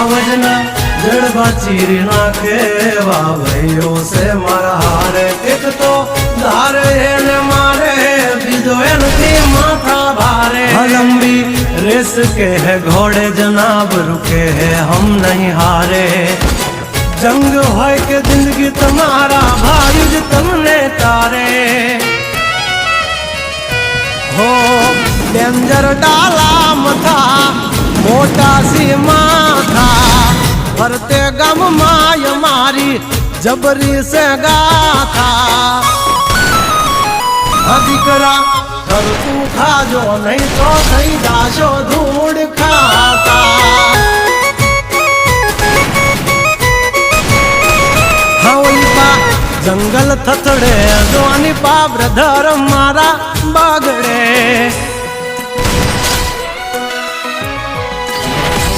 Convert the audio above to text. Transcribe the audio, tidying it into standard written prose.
आवजना जड़बा चीरी नाखे भाइयों से मारा हारे एक तो धारे ने मारे बीजो एनथी माथा भारे लंबी रेस के है घोड़े जनाब रुके है हम नहीं हारे जंग होय के जिंदगी तुम्हारा भाई जो तुमने तारे हो डेंजर डाला मथा मोटा सी माथा फरते गम माय मारी जबरी से गाथा अधिकरा कर तू खाजो नहीं तो थई जाशो धूड़ खाता हवलीपा जंगल थथड़े जोनी पा ब्रदर मारा बागड़े